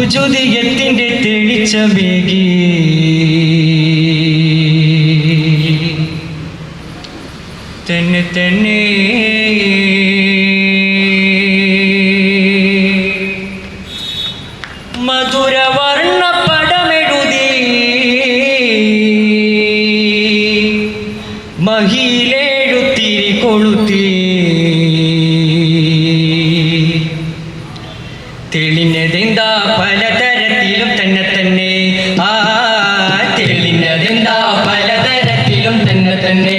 ഉജുദിയത്തിന്റെ തെളിച്ചമേകി തന്നെ തന്നെ മധുരവർണ്ണ പടമെഴുതി മഹിയിലെഴുത്തിരി കൊളുത്തി തെളിഞ്ഞതെന്താ പലതരത്തിലും തന്നെ തന്നെ തെളിഞ്ഞതെന്താ പലതരത്തിലും തന്നെ തന്നെ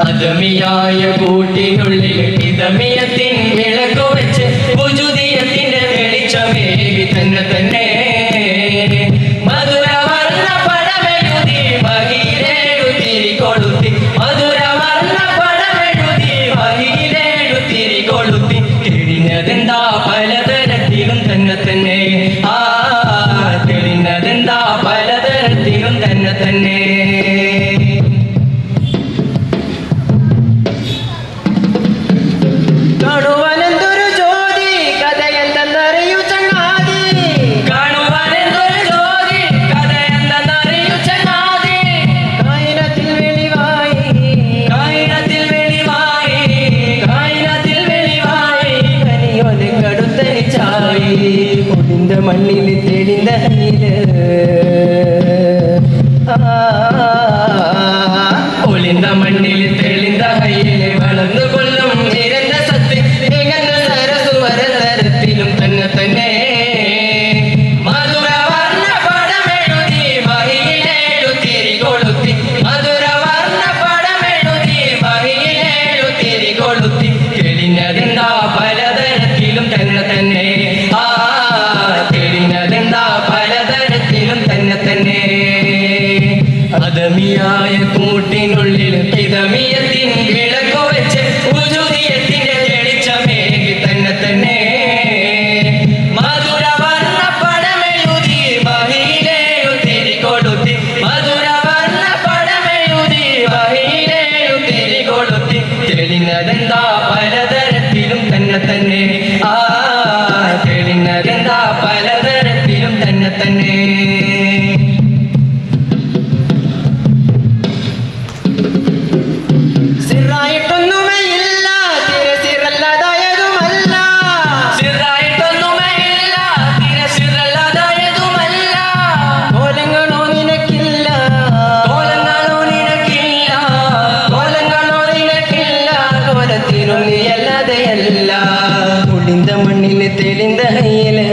അദമിയായ കൂട്ടിനുള്ളിൽ ഇതമിയത്തിൻ വിളക്കു വെച്ച് ഉജുദിയത്തിന്റെ തെളിച്ചമേകി തന്നെ തന്നെ മധുരവർണ്ണ പടമെഴുതി മഹിയിലെഴുത്തിരി കൊളുത്തി മധുരവർണ്ണ പടമെഴുതി മഹിയിലെഴുത്തിരി കൊളുത്തി തെളിഞ്ഞതെന്താ പലതരത്തിലും തന്നെ തന്നെ തെളിഞ്ഞതെന്താ പലതരത്തിലും തന്നെ തന്നെ കാണുവാനെന്തൊരു ജ്യോതി കഥ എന്തെന്നറിയൂ ചങ്ങാതി കാണുവാനെന്തൊരു ജ്യോതി കഥ എന്തെന്നറിയൂ ചങ്ങാതി കായിനത്തിൽ വെളിവായി കായിനത്തിൽ വെളിവായി കായിനത്തിൽ വെളിവായി കനിയോന് കടുത്തനിച്ചായി ഒളിந்த മണ്ണിൽ തെളിந்த ഒളിந்த മണ്ണിൽ തെളിந்த കയ്യില് വളർന്നു കൊള്ളും നിരന്ന സത്ത് തികഞ്ഞ സരസുവരതരത്തിലും തന്നെ തന്നെ മധുരവർണ്ണ പടമെഴുതി മഹിയിലെഴുത്തിരി കൊളുത്തി മധുരവർണ്ണ പടമെഴുതി മഹിയിലെഴുത്തിരി കൊളുത്തി തെളിഞ്ഞതെന്താ പലതരത്തിലും തന്നെ തന്നെ തെളിഞ്ഞതെന്താ പലതരത്തിലും തന്നെ തന്നെ അദമിയായ കൂട്ടിനുള്ളിൽ ഇതമിയത്തിൻ വിളക്കു വെച്ച് ഉജുദിയത്തിന്റെ തെളിച്ചമേകി തന്നെ തന്നെ മധുരവർണ്ണ പടമെഴുതി മഹിയിലെഴുത്തിരി കൊളുത്തി മധുരവർണ്ണ പടമെഴുതി മഹിയിലെഴുത്തിരി കൊളുത്തി തെളിഞ്ഞതെന്താ പലതരത്തിലും തന്നെ തന്നെ തെളിഞ്ഞതെന്താ പലതരത്തിലും തന്നെ തന്നെ ഒളിந்த മണ്ണിൽ തെളിந்த കയ്യില്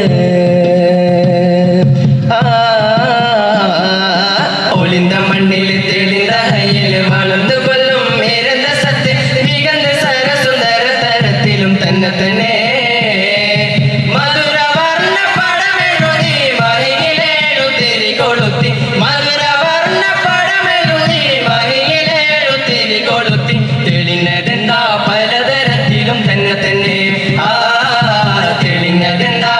ഒളിந்த മണ്ണിൽ തെളിந்த കയ്യില് വളർന്നു കൊല്ലും മേരന്ത സത്ത് മികந்த സരസുന്ദര തരത്തിലും തന്നെ തന്നെ മധുരവർണ്ണ പടമെഴുതി മഹിയിലെഴുത്തിരി കൊളുത്തി മധുരവർണ്ണ പടമെഴുതി മഹിയിലെഴുത്തിരി കൊളുത്തി തെളിഞ്ഞതെന്താ പലതരത്തിലും തന്നെ തന്നെ തെളിഞ്ഞതെന്താ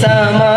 സാമാ